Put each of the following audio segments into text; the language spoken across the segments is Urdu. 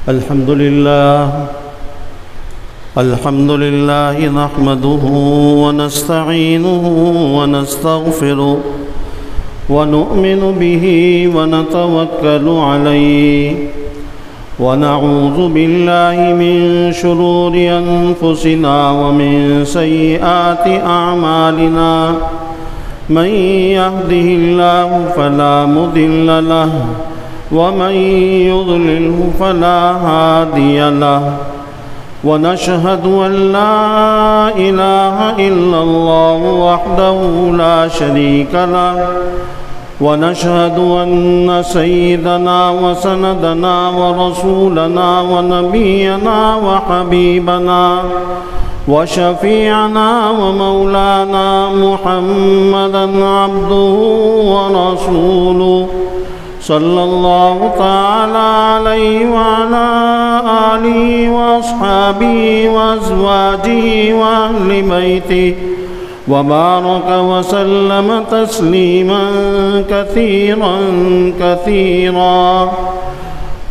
الحمد لله نحمده ونستعينه ونستغفره ونؤمن به ونتوكل عليه ونعوذ بالله من شرور أنفسنا ومن سيئات أعمالنا من يهده الله فلا مضل له ومن يضلله فلا هادي له ونشهد أن لا إله إلا الله وحده لا شريك له ونشهد أن سيدنا وسندنا ورسولنا ونبينا وحبيبنا وشفيعنا ومولانا محمدا عبده ورسوله صلى الله تعالى عليه وعلى آله وأصحابه وأزواجه وأهل بيته وبارك وسلم تسليما كثيرا كثيرا.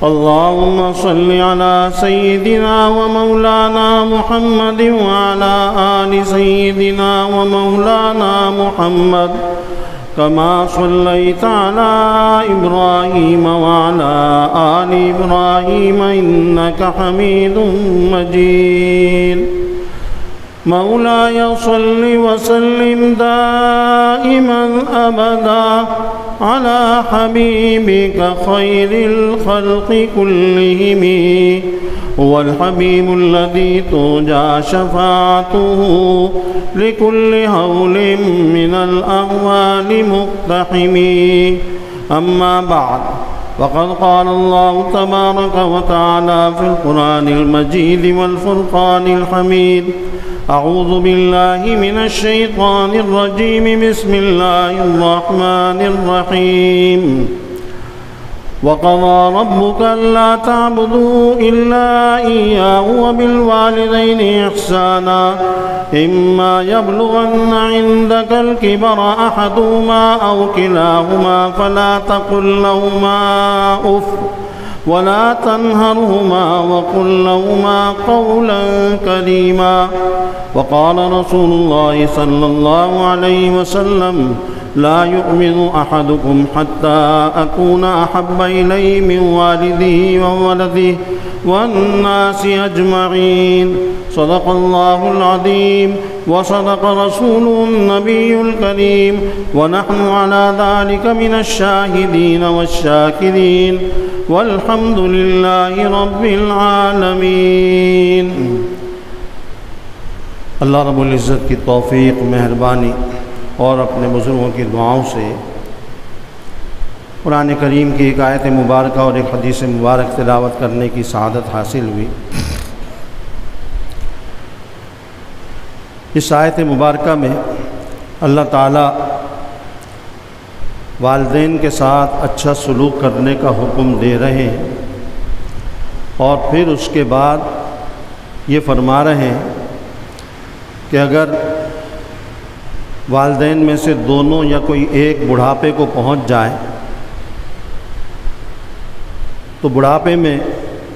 اللهم صل على سيدنا ومولانا محمد وعلى آل سيدنا ومولانا محمد كما صليت على إبراهيم وعلى آل إبراهيم إنك حميد مجيد. مولاي صل وسلم دائما أبدا على حبيبك خير الخلق كلهم، هو الحبيب الذي ترجى شفاعته لكل هول من الأهوال مقتحم. أما بعد، وقد قال الله تبارك وتعالى في القرآن المجيد والفرقان الحميد: أعوذ بالله من الشيطان الرجيم، بسم الله الرحمن الرحيم. وقضى ربك ألا تعبدوا إلا إياه وبالوالدين إحسانا إما يبلغن عندك الكبر أحدهما أو كلاهما فلا تقل لهما أف ولا تنهرهما وقل لهما قولا كريما. وقال رسول الله صلى الله عليه وسلم: لا يؤمن أحدكم حتى أكون أحب إليه من والده وولده والناس أجمعين. صدق الله العظيم وصدق رسوله النبي الكريم، ونحن على ذلك من الشاهدين والشاكرين، والحمد لله رب العالمين. اللہ رب العزت کی توفیق، مہربانی اور اپنے بزرگوں کی دعاؤں سے قرآن کریم کی ایک آیت مبارکہ اور ایک حدیث مبارک تلاوت کرنے کی سعادت حاصل ہوئی. اس آیت مبارکہ میں اللہ تعالیٰ والدین کے ساتھ اچھا سلوک کرنے کا حکم دے رہے ہیں، اور پھر اس کے بعد یہ فرما رہے ہیں کہ اگر والدین میں سے دونوں یا کوئی ایک بڑھاپے کو پہنچ جائے تو بڑھاپے میں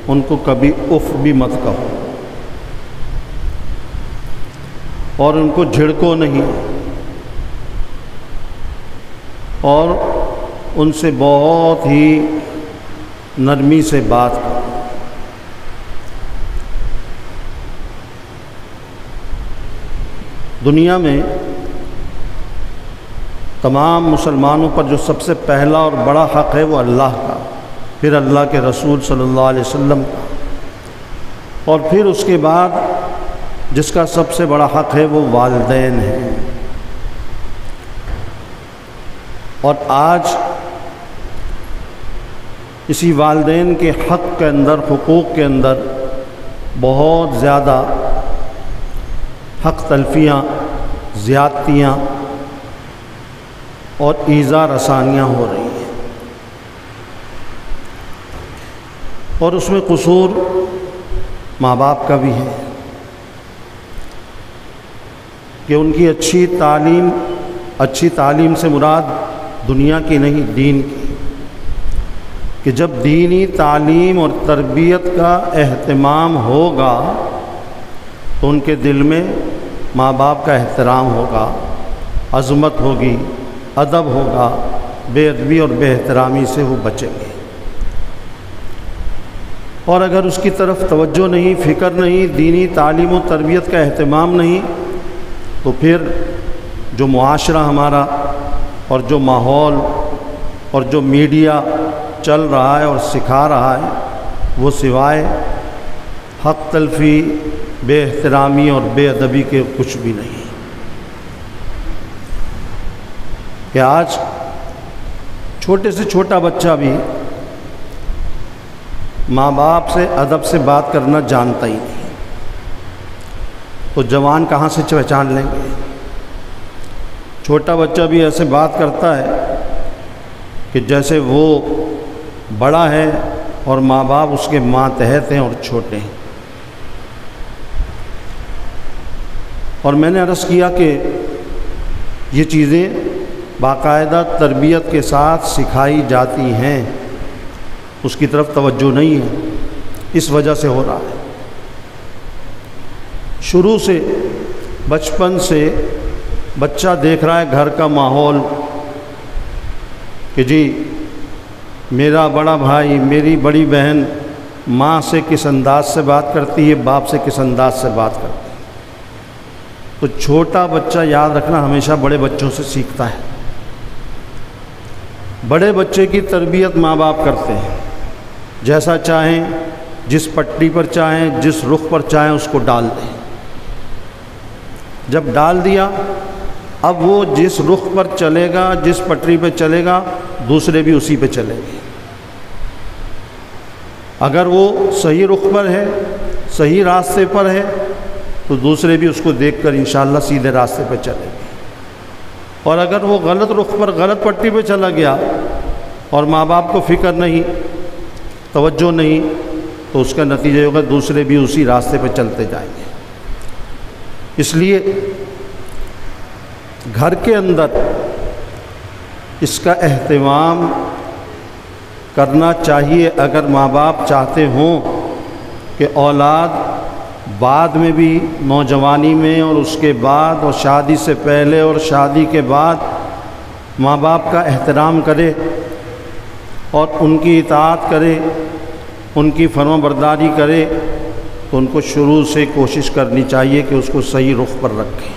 ان کو کبھی اف بھی مت کہو اور ان کو جھڑکو نہیں، اور ان سے بہت ہی نرمی سے بات کرو. دنیا میں تمام مسلمانوں پر جو سب سے پہلا اور بڑا حق ہے وہ اللہ کا، پھر اللہ کے رسول صلی اللہ علیہ وسلم کا، اور پھر اس کے بعد جس کا سب سے بڑا حق ہے وہ والدین ہیں. اور آج اسی والدین کے حق کے اندر، حقوق کے اندر بہت زیادہ حق تلفیاں، زیادتیاں اور ایذا رسانیاں ہو رہی ہیں، اور اس میں قصور ماں باپ کا بھی ہے کہ ان کی اچھی تعلیم سے مراد دنیا کی نہیں، دین کی، کہ جب دینی تعلیم اور تربیت کا اہتمام ہوگا تو ان کے دل میں ماں باپ کا احترام ہوگا، عظمت ہوگی، ادب ہوگا، بے ادبی اور بے احترامی سے وہ بچیں گے۔ اور اگر اس کی طرف توجہ نہیں، فکر نہیں، دینی تعلیم و تربیت کا اہتمام نہیں، تو پھر جو معاشرہ ہمارا اور جو ماحول اور جو میڈیا چل رہا ہے اور سکھا رہا ہے، وہ سوائے حق تلفی، بے احترامی اور بے ادبی کے کچھ بھی نہیں۔ کہ آج چھوٹے سے چھوٹا بچہ بھی ماں باپ سے ادب سے بات کرنا جانتا ہی نہیں، تو جوان کہاں سے پہچان لیں گے؟ چھوٹا بچہ بھی ایسے بات کرتا ہے کہ جیسے وہ بڑا ہے اور ماں باپ اس کے ماتحت ہیں اور چھوٹے ہیں۔ اور میں نے عرض کیا کہ یہ چیزیں باقاعدہ تربیت کے ساتھ سکھائی جاتی ہیں، اس کی طرف توجہ نہیں ہے، اس وجہ سے ہو رہا ہے۔ شروع سے بچپن سے بچہ دیکھ رہا ہے گھر کا ماحول کہ جی میرا بڑا بھائی، میری بڑی بہن ماں سے کس انداز سے بات کرتی ہے، باپ سے کس انداز سے بات کرتی ہے، تو چھوٹا بچہ یاد رکھنا ہمیشہ بڑے بچوں سے سیکھتا ہے۔ بڑے بچے کی تربیت ماں باپ کرتے ہیں، جیسا چاہیں، جس پٹی پر چاہیں، جس رخ پر چاہیں اس کو ڈال دیں۔ جب ڈال دیا، اب وہ جس رخ پر چلے گا، جس پٹری پہ چلے گا، دوسرے بھی اسی پہ چلیں گے۔ اگر وہ صحیح رخ پر ہے، صحیح راستے پر ہے، تو دوسرے بھی اس کو دیکھ کر انشاءاللہ سیدھے راستے پہ چلیں گے۔ اور اگر وہ غلط رخ پر، غلط پٹی پہ چلا گیا اور ماں باپ کو فکر نہیں، توجہ نہیں، تو اس کا نتیجہ ہوگا دوسرے بھی اسی راستے پہ چلتے جائیں گے۔ اس لیے گھر کے اندر اس کا اہتمام کرنا چاہیے، اگر ماں باپ چاہتے ہوں کہ اولاد بعد میں بھی، نوجوانی میں اور اس کے بعد اور شادی سے پہلے اور شادی کے بعد ماں باپ کا احترام کرے اور ان کی اطاعت کرے، ان کی فرما برداری کرے، تو ان کو شروع سے کوشش کرنی چاہیے کہ اس کو صحیح رخ پر رکھیں۔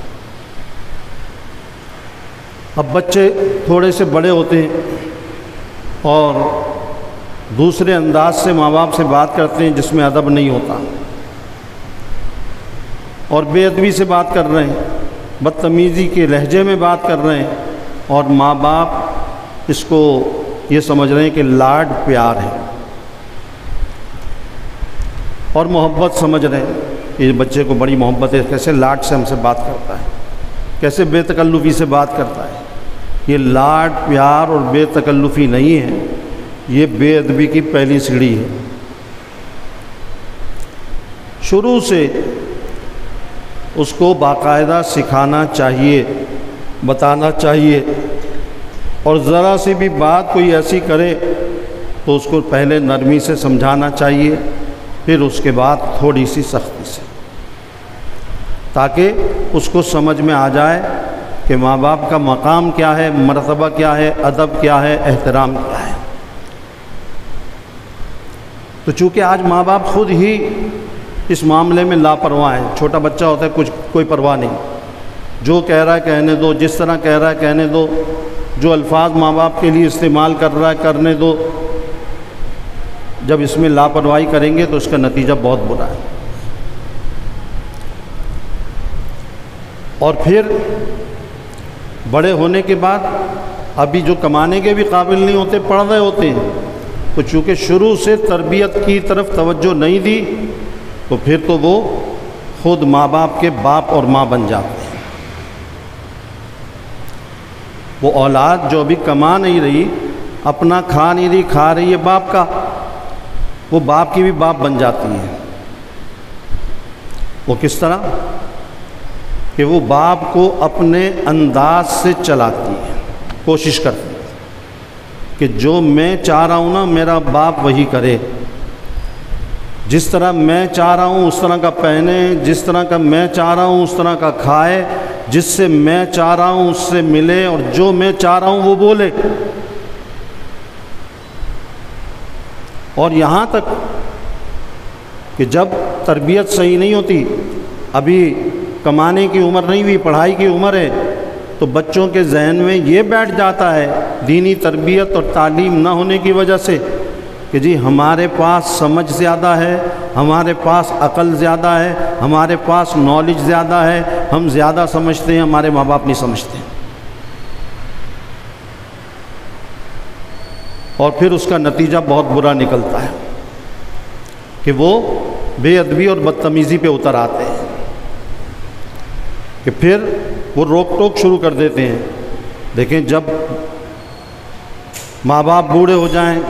اب بچے تھوڑے سے بڑے ہوتے ہیں اور دوسرے انداز سے ماں باپ سے بات کرتے ہیں جس میں ادب نہیں ہوتا، اور بے ادبی سے بات کر رہے ہیں، بدتمیزی کے لہجے میں بات کر رہے ہیں، اور ماں باپ اس کو یہ سمجھ رہے ہیں کہ لاڈ پیار ہے اور محبت سمجھ رہے ہیں کہ یہ بچے کو بڑی محبت ہے، کیسے لاڈ سے ہم سے بات کرتا ہے، کیسے بے تکلفی سے بات کرتا ہے۔ یہ لاڈ پیار اور بے تکلفی نہیں ہے، یہ بے ادبی کی پہلی سیڑھی ہے۔ شروع سے اس کو باقاعدہ سکھانا چاہیے، بتانا چاہیے، اور ذرا سی بھی بات کوئی ایسی کرے تو اس کو پہلے نرمی سے سمجھانا چاہیے، پھر اس کے بعد تھوڑی سی سختی سے، تاکہ اس کو سمجھ میں آ جائے کہ ماں باپ کا مقام کیا ہے، مرتبہ کیا ہے، ادب کیا ہے، احترام کیا ہے۔ تو چونکہ آج ماں باپ خود ہی اس معاملے میں لاپرواہ ہیں، چھوٹا بچہ ہوتا ہے کوئی پرواہ نہیں، جو کہہ رہا ہے کہنے دو، جس طرح کہہ رہا ہے کہنے دو، جو الفاظ ماں باپ کے لیے استعمال کر رہا ہے کرنے دو۔ جب اس میں لاپرواہی کریں گے تو اس کا نتیجہ بہت برا ہے۔ اور پھر بڑے ہونے کے بعد ابھی جو کمانے کے بھی قابل نہیں ہوتے، پڑھ رہے ہوتے ہیں، تو چونکہ شروع سے تربیت کی طرف توجہ نہیں دی، تو پھر تو وہ خود ماں باپ کے باپ اور ماں بن جاتے ہیں۔ وہ اولاد جو ابھی کما نہیں رہی، اپنا کھا نہیں رہی، کھا رہی ہے باپ کا، وہ باپ کی بھی باپ بن جاتی ہے۔ وہ کس طرح کہ وہ باپ کو اپنے انداز سے چلاتی ہے، کوشش کرتی ہے کہ جو میں چاہ رہا ہوں نا میرا باپ وہی کرے، جس طرح میں چاہ رہا ہوں اس طرح کا پہنے، جس طرح کا میں چاہ رہا ہوں اس طرح کا کھائے، جس سے میں چاہ رہا ہوں اس سے ملے، اور جو میں چاہ رہا ہوں وہ بولے۔ اور یہاں تک کہ جب تربیت صحیح نہیں ہوتی، ابھی کمانے کی عمر نہیں ہوئی، پڑھائی کی عمر ہے، تو بچوں کے ذہن میں یہ بیٹھ جاتا ہے دینی تربیت اور تعلیم نہ ہونے کی وجہ سے کہ جی ہمارے پاس سمجھ زیادہ ہے، ہمارے پاس عقل زیادہ ہے، ہمارے پاس نالج زیادہ ہے، ہم زیادہ سمجھتے ہیں، ہمارے ماں باپ نہیں سمجھتے۔ اور پھر اس کا نتیجہ بہت برا نکلتا ہے کہ وہ بے ادبی اور بدتمیزی پہ اتر آتے ہیں، کہ پھر وہ روک ٹوک شروع کر دیتے ہیں۔ دیکھیں جب ماں باپ بوڑھے ہو جائیں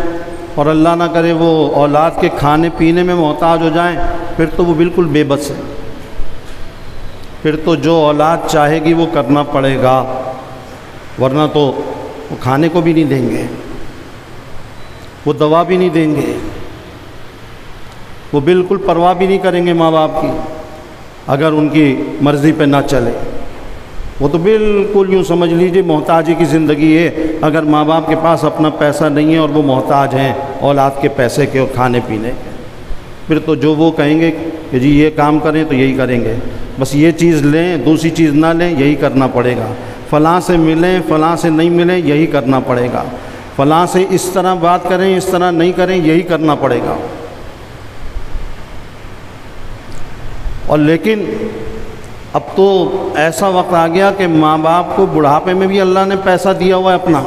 اور اللہ نہ کرے وہ اولاد کے کھانے پینے میں محتاج ہو جائیں، پھر تو وہ بالکل بے بس ہے، پھر تو جو اولاد چاہے گی وہ کرنا پڑے گا، ورنہ تو وہ کھانے کو بھی نہیں دیں گے، وہ دوا بھی نہیں دیں گے، وہ بالکل پرواہ بھی نہیں کریں گے ماں باپ کی اگر ان کی مرضی پہ نہ چلے۔ وہ تو بالکل یوں سمجھ لیجیے محتاجی کی زندگی ہے، اگر ماں باپ کے پاس اپنا پیسہ نہیں ہے اور وہ محتاج ہیں اولاد کے پیسے کے اور کھانے پینے کے، پھر تو جو وہ کہیں گے کہ جی یہ کام کریں تو یہی کریں گے، بس یہ چیز لیں دوسری چیز نہ لیں یہی کرنا پڑے گا، فلاں سے ملیں فلاں سے نہیں ملیں یہی کرنا پڑے گا، فلاں سے اس طرح بات کریں اس طرح نہیں کریں یہی کرنا پڑے گا۔ اور لیکن اب تو ایسا وقت آ گیا کہ ماں باپ کو بڑھاپے میں بھی اللہ نے پیسہ دیا ہوا ہے اپنا،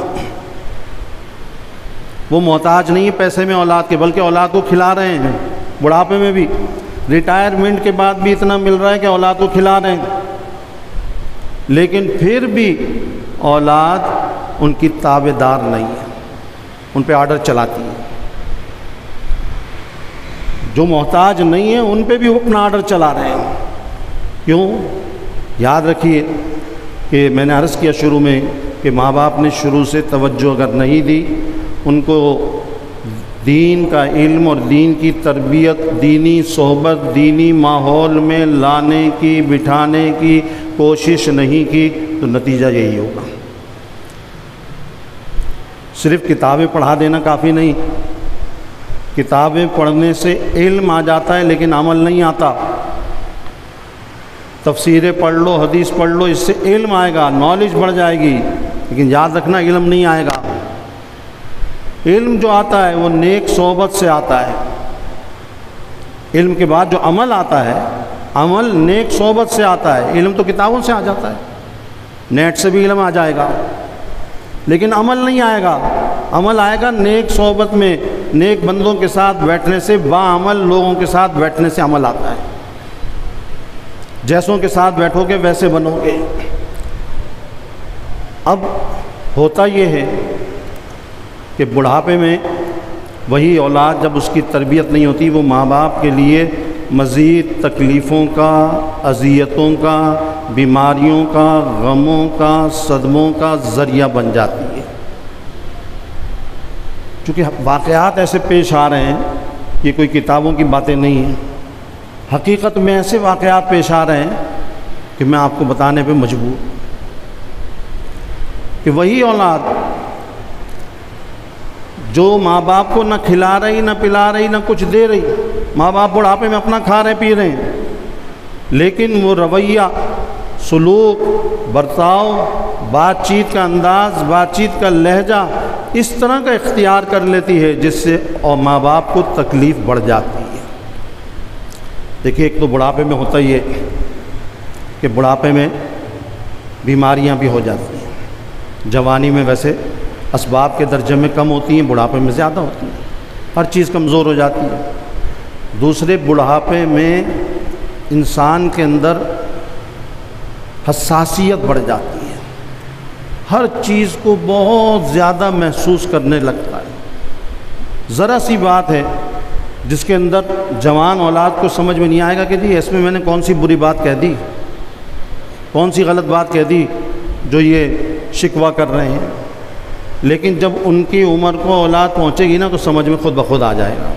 وہ محتاج نہیں ہے پیسے میں اولاد کے، بلکہ اولاد کو کھلا رہے ہیں بڑھاپے میں بھی، ریٹائرمنٹ کے بعد بھی اتنا مل رہا ہے کہ اولاد کو کھلا رہے ہیں، لیکن پھر بھی اولاد ان کی تابع دار نہیں ہے، ان پہ آرڈر چلاتی ہے۔ جو محتاج نہیں ہیں ان پہ بھی وہ اپنا آرڈر چلا رہے ہیں۔ کیوں؟ یاد رکھیے کہ میں نے عرض کیا شروع میں کہ ماں باپ نے شروع سے توجہ اگر نہیں دی، ان کو دین کا علم اور دین کی تربیت، دینی صحبت، دینی ماحول میں لانے کی بٹھانے کی کوشش نہیں کی، تو نتیجہ یہی ہوگا۔ صرف کتابیں پڑھا دینا کافی نہیں، کتابیں پڑھنے سے علم آ جاتا ہے لیکن عمل نہیں آتا۔ تفسیریں پڑھ لو، حدیث پڑھ لو، اس سے علم آئے گا، نالج بڑھ جائے گی، لیکن یاد رکھنا علم نہیں آئے گا۔ علم جو آتا ہے وہ نیک صحبت سے آتا ہے، علم کے بعد جو عمل آتا ہے، عمل نیک صحبت سے آتا ہے۔ علم تو کتابوں سے آ جاتا ہے، نیٹ سے بھی علم آ جائے گا، لیکن عمل نہیں آئے گا۔ عمل آئے گا نیک صحبت میں، نیک بندوں کے ساتھ بیٹھنے سے، باعمل لوگوں کے ساتھ بیٹھنے سے عمل آتا ہے۔ جیسوں کے ساتھ بیٹھو گے ویسے بنو گے۔ اب ہوتا یہ ہے کہ بڑھاپے میں وہی اولاد جب اس کی تربیت نہیں ہوتی، وہ ماں باپ کے لیے مزید تکلیفوں کا، اذیتوں کا، بیماریوں کا، غموں کا، صدموں کا ذریعہ بن جاتی ہے۔ چونکہ واقعات ایسے پیش آ رہے ہیں، یہ کوئی کتابوں کی باتیں نہیں ہیں، حقیقت میں ایسے واقعات پیش آ رہے ہیں کہ میں آپ کو بتانے پہ مجبور کہ وہی اولاد جو ماں باپ کو نہ کھلا رہی نہ پلا رہی نہ کچھ دے رہی، ماں باپ بڑھاپے میں اپنا کھا رہے پی رہے ہیں، لیکن وہ رویہ، سلوک، برتاؤ، بات چیت کا انداز، بات چیت کا لہجہ اس طرح کا اختیار کر لیتی ہے جس سے اور ماں باپ کو تکلیف بڑھ جاتی ہے۔ دیکھیے ایک تو بڑھاپے میں ہوتا ہی ہے کہ بڑھاپے میں بیماریاں بھی ہو جاتی ہیں، جوانی میں ویسے اسباب کے درجے میں کم ہوتی ہیں، بڑھاپے میں زیادہ ہوتی ہیں، ہر چیز کمزور ہو جاتی ہے۔ دوسرے بڑھاپے میں انسان کے اندر حساسیت بڑھ جاتی ہے، ہر چیز کو بہت زیادہ محسوس کرنے لگتا ہے۔ ذرا سی بات ہے جس کے اندر جوان اولاد کو سمجھ میں نہیں آئے گا کہ جی اس میں میں نے کون سی بری بات کہہ دی، کون سی غلط بات کہہ دی جو یہ شکوہ کر رہے ہیں۔ لیکن جب ان کی عمر کو اولاد پہنچے گی نا تو سمجھ میں خود بخود آ جائے گا.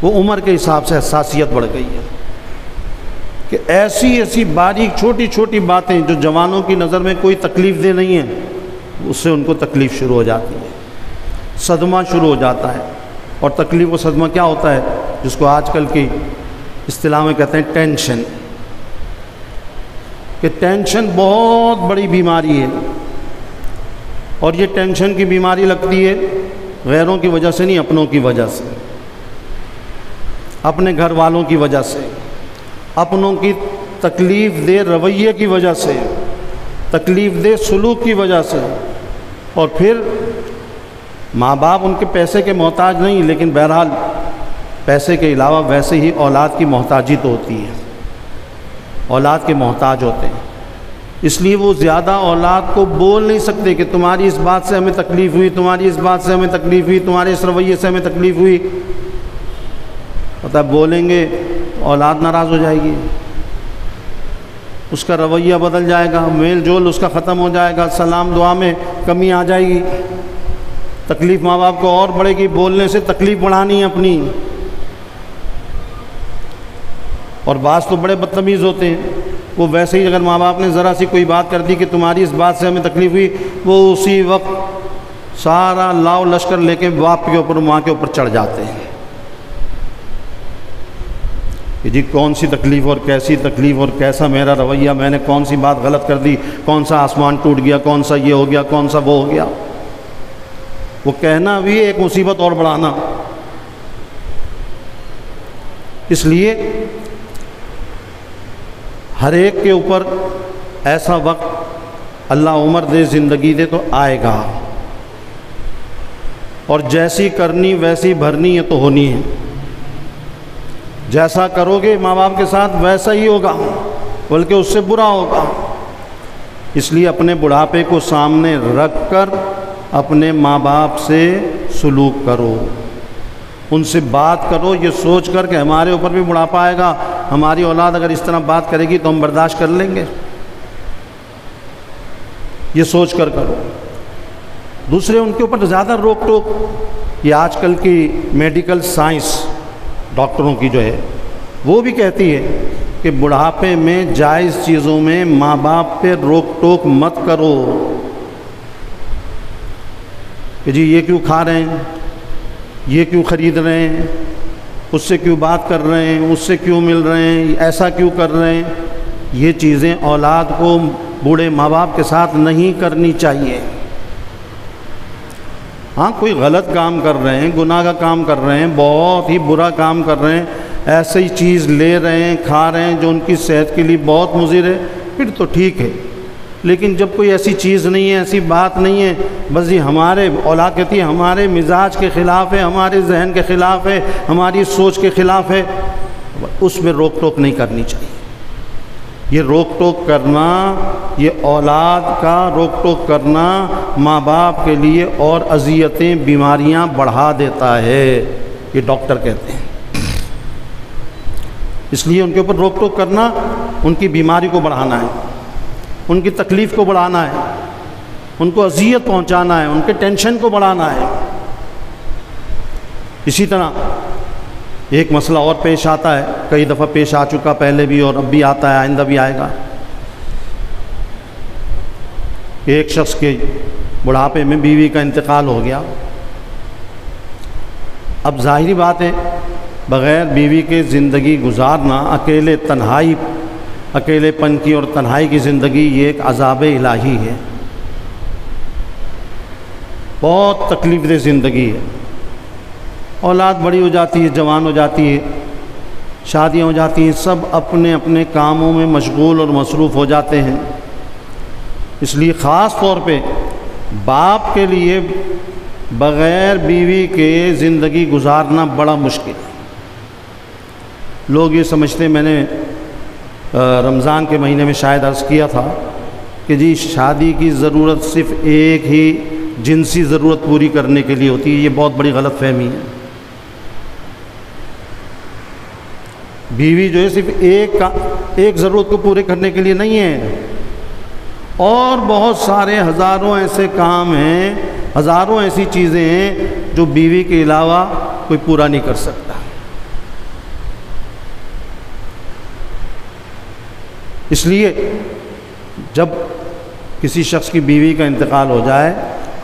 وہ عمر کے حساب سے حساسیت بڑھ گئی ہے کہ ایسی ایسی باریک چھوٹی چھوٹی باتیں جو جوانوں کی نظر میں کوئی تکلیف دہ نہیں ہیں، اس سے ان کو تکلیف شروع ہو جاتی ہے، صدمہ شروع ہو جاتا ہے. اور تکلیف و صدمہ کیا ہوتا ہے؟ جس کو آج کل کی اصطلاح میں کہتے ہیں ٹینشن، کہ ٹینشن بہت بڑی بیماری ہے. اور یہ ٹینشن کی بیماری لگتی ہے غیروں کی وجہ سے نہیں، اپنوں کی وجہ سے، اپنے گھر والوں کی وجہ سے، اپنوں کی تکلیف دہ رویے کی وجہ سے، تکلیف دہ سلوک کی وجہ سے. اور پھر ماں باپ ان کے پیسے کے محتاج نہیں، لیکن بہرحال پیسے کے علاوہ ویسے ہی اولاد کی محتاجی تو ہوتی ہے، اولاد کے محتاج ہوتے ہیں. اس لیے وہ زیادہ اولاد کو بول نہیں سکتے کہ تمہاری اس بات سے ہمیں تکلیف ہوئی، تمہاری اس بات سے ہمیں تکلیف ہوئی، تمہارے اس رویے سے ہمیں تکلیف ہوئی. پتہ بولیں گے اولاد ناراض ہو جائے گی، اس کا رویہ بدل جائے گا، میل جول اس کا ختم ہو جائے گا، سلام دعا میں کمی آ جائے گی. تکلیف ماں باپ کو اور بڑھے گی، بولنے سے تکلیف بڑھانی ہے اپنی. اور بعض تو بڑے بدتمیز ہوتے ہیں، وہ ویسے ہی اگر ماں باپ نے ذرا سی کوئی بات کر دی کہ تمہاری اس بات سے ہمیں تکلیف ہوئی، وہ اسی وقت سارا لاؤ لشکر لے کے باپ کے اوپر ماں کے اوپر چڑھ جاتے ہیں کہ جی کون سی تکلیف اور کیسی تکلیف اور کیسا میرا رویہ، میں نے کون سی بات غلط کر دی، کون سا آسمان ٹوٹ گیا، کون سا یہ ہو گیا، کون سا وہ ہو گیا. وہ کہنا بھی ایک مصیبت اور بڑھانا. اس لیے ہر ایک کے اوپر ایسا وقت اللہ عمر دے زندگی دے تو آئے گا، اور جیسی کرنی ویسی بھرنی یہ تو ہونی ہے. جیسا کرو گے ماں باپ کے ساتھ ویسا ہی ہوگا، بلکہ اس سے برا ہوگا. اس لیے اپنے بڑھاپے کو سامنے رکھ کر اپنے ماں باپ سے سلوک کرو، ان سے بات کرو یہ سوچ کر کہ ہمارے اوپر بھی بڑھاپا آئے گا، ہماری اولاد اگر اس طرح بات کرے گی تو ہم برداشت کر لیں گے، یہ سوچ کر کرو. دوسرے ان کے اوپر زیادہ روک ٹوک، یہ آج کل کی میڈیکل سائنس ڈاکٹروں کی جو ہے وہ بھی کہتی ہے کہ بڑھاپے میں جائز چیزوں میں ماں باپ پہ روک ٹوک مت کرو کہ جی یہ کیوں کھا رہے ہیں، یہ کیوں خرید رہے ہیں، اس سے کیوں بات کر رہے ہیں، اس سے کیوں مل رہے ہیں، ایسا کیوں کر رہے ہیں. یہ چیزیں اولاد کو بوڑھے ماں باپ کے ساتھ نہیں کرنی چاہیے. ہاں کوئی غلط کام کر رہے ہیں، گناہ کا کام کر رہے ہیں، بہت ہی برا کام کر رہے ہیں، ایسی چیز لے رہے ہیں کھا رہے ہیں جو ان کی صحت کے لیے بہت مضر ہے، پھر تو ٹھیک ہے. لیکن جب کوئی ایسی چیز نہیں ہے، ایسی بات نہیں ہے، بس یہ ہمارے اولاد کہتی ہے ہمارے مزاج کے خلاف ہے، ہمارے ذہن کے خلاف ہے، ہماری سوچ کے خلاف ہے، اس میں روک ٹوک نہیں کرنی چاہیے. یہ روک ٹوک کرنا، یہ اولاد کا روک ٹوک کرنا ماں باپ کے لیے اور اذیتیں بیماریاں بڑھا دیتا ہے، یہ ڈاکٹر کہتے ہیں. اس لیے ان کے اوپر روک ٹوک کرنا ان کی بیماری کو بڑھانا ہے، ان کی تکلیف کو بڑھانا ہے، ان کو اذیت پہنچانا ہے، ان کے ٹینشن کو بڑھانا ہے. اسی طرح ایک مسئلہ اور پیش آتا ہے، کئی دفعہ پیش آ چکا پہلے بھی اور اب بھی آتا ہے، آئندہ بھی آئے گا. ایک شخص کے بڑھاپے میں بیوی کا انتقال ہو گیا. اب ظاہری بات ہے بغیر بیوی کے زندگی گزارنا، اکیلے پن کی اور تنہائی کی زندگی، یہ ایک عذاب الہی ہے، بہت تکلیف دہ زندگی ہے. اولاد بڑی ہو جاتی ہے، جوان ہو جاتی ہے، شادیاں ہو جاتی ہیں، سب اپنے اپنے کاموں میں مشغول اور مصروف ہو جاتے ہیں. اس لیے خاص طور پہ باپ کے لیے بغیر بیوی کے زندگی گزارنا بڑا مشکل ہے. لوگ یہ سمجھتے ہیں، میں نے رمضان کے مہینے میں شاید عرض کیا تھا کہ جی شادی کی ضرورت صرف ایک ہی جنسی ضرورت پوری کرنے کے لیے ہوتی ہے. یہ بہت بڑی غلط فہمی ہے. بیوی جو ہے صرف ایک ضرورت کو پورے کرنے کے لیے نہیں ہے، اور بہت سارے ہزاروں ایسے کام ہیں ہزاروں ایسی چیزیں ہیں جو بیوی کے علاوہ کوئی پورا نہیں کر سکتا۔ اس لیے جب کسی شخص کی بیوی کا انتقال ہو جائے،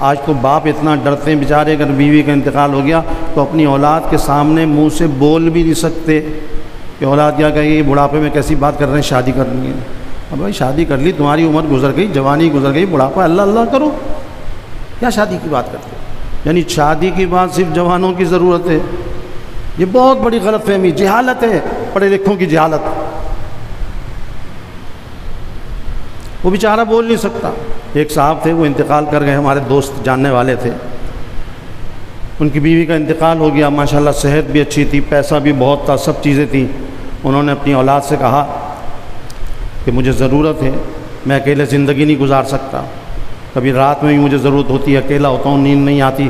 آج تو باپ اتنا ڈرتے ہیں بیچارے، اگر بیوی کا انتقال ہو گیا تو اپنی اولاد کے سامنے منہ سے بول بھی نہیں سکتے کہ اولاد کیا کہے گی، بڑھاپے میں کیسی بات کر رہے ہیں، شادی کرنی ہے۔ اب بھائی شادی کر لی، تمہاری عمر گزر گئی، جوانی گزر گئی، بڑھاپا اللہ اللہ کرو، کیا شادی کی بات کرتے ہو؟ یعنی شادی کی بات صرف جوانوں کی ضرورت ہے، یہ بہت بڑی غلط فہمی، جہالت ہے، پڑھے لکھوں کی جہالت۔ وہ بیچارہ بول نہیں سکتا۔ ایک صاحب تھے، وہ انتقال کر گئے، ہمارے دوست جاننے والے تھے، ان کی بیوی کا انتقال ہو گیا، ماشاءاللہ صحت بھی اچھی تھی، پیسہ بھی بہت تھا، سب چیزیں تھیں۔ انہوں نے اپنی اولاد سے کہا کہ مجھے ضرورت ہے، میں اکیلے زندگی نہیں گزار سکتا، کبھی رات میں بھی مجھے ضرورت ہوتی ہے، اکیلا ہوتا ہوں، نیند نہیں آتی۔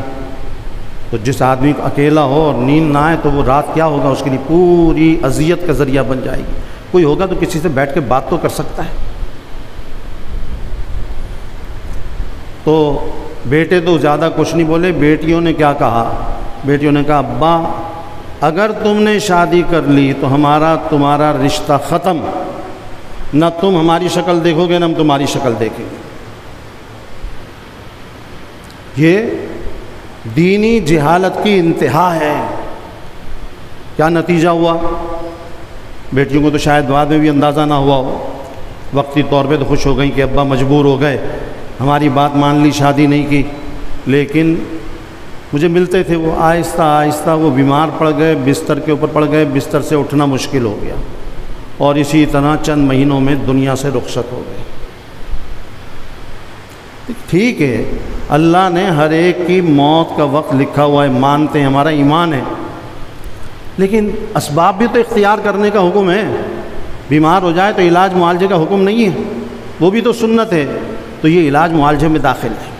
تو جس آدمی کو اکیلا ہو اور نیند نہ آئے تو وہ رات کیا ہوگا، اس کے لیے پوری اذیت کا ذریعہ بن جائے گی۔ کوئی ہوگا تو کسی سے بیٹھ کے بات تو کر سکتا ہے۔ تو بیٹے تو زیادہ کچھ نہیں بولے، بیٹیوں نے کیا کہا؟ بیٹیوں نے کہا ابا اگر تم نے شادی کر لی تو ہمارا تمہارا رشتہ ختم، نہ تم ہماری شکل دیکھو گے نہ ہم تمہاری شکل دیکھیں گے۔ یہ دینی جہالت کی انتہا ہے۔ کیا نتیجہ ہوا؟ بیٹیوں کو تو شاید بعد میں بھی اندازہ نہ ہوا ہو، وقتی طور پہ تو خوش ہو گئیں کہ ابا مجبور ہو گئے، ہماری بات مان لی، شادی نہیں کی۔ لیکن مجھے ملتے تھے وہ، آہستہ آہستہ وہ بیمار پڑ گئے، بستر کے اوپر پڑ گئے، بستر سے اٹھنا مشکل ہو گیا، اور اسی طرح چند مہینوں میں دنیا سے رخصت ہو گئے۔ ٹھیک ہے، اللہ نے ہر ایک کی موت کا وقت لکھا ہوا ہے، مانتے ہیں، ہمارا ایمان ہے، لیکن اسباب بھی تو اختیار کرنے کا حکم ہے۔ بیمار ہو جائے تو علاج معالجے کا حکم نہیں ہے، وہ بھی تو سنت ہے، تو یہ علاج معالجے میں داخل ہے،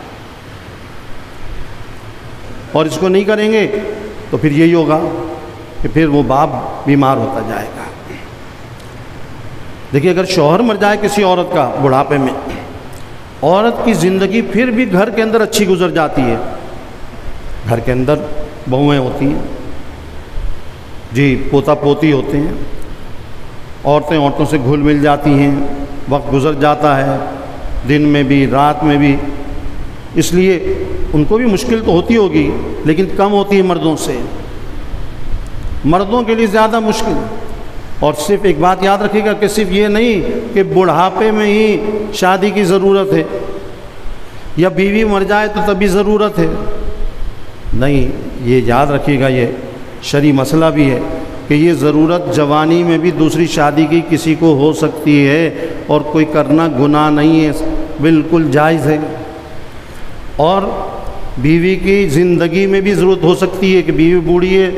اور اس کو نہیں کریں گے تو پھر یہی ہوگا کہ پھر وہ باپ بیمار ہوتا جائے گا۔ دیکھیے اگر شوہر مر جائے کسی عورت کا بڑھاپے میں، عورت کی زندگی پھر بھی گھر کے اندر اچھی گزر جاتی ہے، گھر کے اندر بہویں ہوتی ہیں، جی پوتا پوتی ہوتے ہیں، عورتیں عورتوں سے گھل مل جاتی ہیں، وقت گزر جاتا ہے، دن میں بھی رات میں بھی، اس لیے ان کو بھی مشکل تو ہوتی ہوگی لیکن کم ہوتی ہے مردوں سے، مردوں کے لیے زیادہ مشکل۔ اور صرف ایک بات یاد رکھیے گا کہ صرف یہ نہیں کہ بڑھاپے میں ہی شادی کی ضرورت ہے یا بیوی مر جائے تو تبھی ضرورت ہے، نہیں، یہ یاد رکھیے گا، یہ شرعی مسئلہ بھی ہے کہ یہ ضرورت جوانی میں بھی دوسری شادی کی کسی کو ہو سکتی ہے، اور کوئی کرنا گناہ نہیں ہے، بالکل جائز ہے۔ اور بیوی کی زندگی میں بھی ضرورت ہو سکتی ہے کہ بیوی بوڑھی ہے،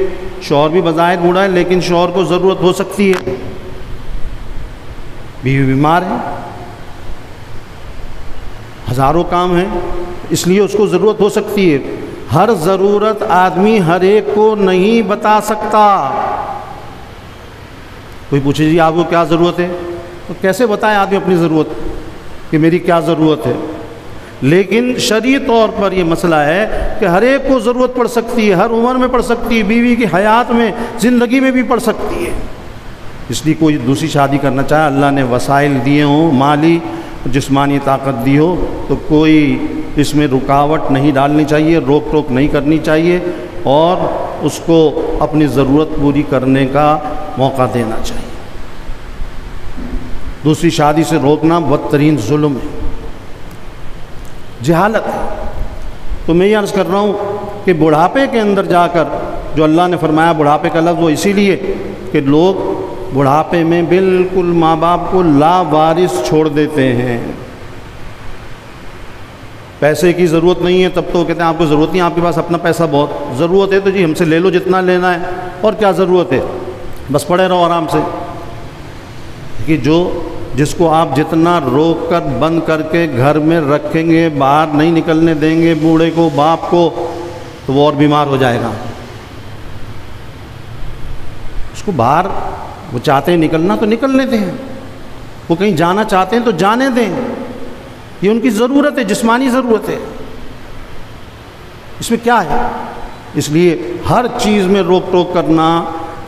شوہر بھی بظاہر بوڑھا ہے، لیکن شوہر کو ضرورت ہو سکتی ہے، بیوی بیمار ہے، ہزاروں کام ہیں، اس لیے اس کو ضرورت ہو سکتی ہے۔ ہر ضرورت آدمی ہر ایک کو نہیں بتا سکتا۔ کوئی پوچھے جی آپ کو کیا ضرورت ہے، تو کیسے بتائے آدمی اپنی ضرورت کہ میری کیا ضرورت ہے؟ لیکن شرعی طور پر یہ مسئلہ ہے کہ ہر ایک کو ضرورت پڑ سکتی ہے، ہر عمر میں پڑ سکتی ہے، بیوی کی حیات میں، زندگی میں بھی پڑ سکتی ہے۔ اس لیے کوئی دوسری شادی کرنا چاہے، اللہ نے وسائل دیے ہوں، مالی جسمانی طاقت دی ہو، تو کوئی اس میں رکاوٹ نہیں ڈالنی چاہیے، روک ٹوک نہیں کرنی چاہیے، اور اس کو اپنی ضرورت پوری کرنے کا موقع دینا چاہیے۔ دوسری شادی سے روکنا بدترین ظلم ہے، جہالت ہے۔ تو میں یہ عرض کر رہا ہوں کہ بڑھاپے کے اندر جا کر جو اللہ نے فرمایا بڑھاپے کا لفظ، وہ اسی لیے کہ لوگ بڑھاپے میں بالکل ماں باپ کو لا وارث چھوڑ دیتے ہیں۔ پیسے کی ضرورت نہیں ہے تب تو کہتے ہیں آپ کو ضرورت نہیں، آپ کے پاس اپنا پیسہ بہت، ضرورت ہے تو جی ہم سے لے لو جتنا لینا ہے، اور کیا ضرورت ہے، بس پڑے رہو آرام سے۔ کہ جس کو آپ جتنا روک کر بند کر کے گھر میں رکھیں گے، باہر نہیں نکلنے دیں گے، بوڑھے کو باپ کو، تو وہ اور بیمار ہو جائے گا۔ اس کو باہر وہ چاہتے ہیں نکلنا تو نکلنے دیں، وہ کہیں جانا چاہتے ہیں تو جانے دیں، یہ ان کی ضرورت ہے، جسمانی ضرورت ہے۔ اس میں کیا ہے؟ اس لیے ہر چیز میں روک ٹوک کرنا،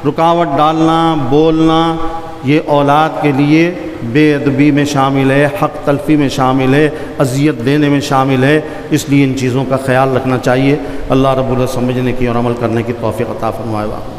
رکاوٹ ڈالنا، بولنا، یہ اولاد کے لیے بے ادبی میں شامل ہے، حق تلفی میں شامل ہے، اذیت دینے میں شامل ہے۔ اس لیے ان چیزوں کا خیال رکھنا چاہیے۔ اللہ رب العزت سمجھنے کی اور عمل کرنے کی توفیق عطا فرمائے۔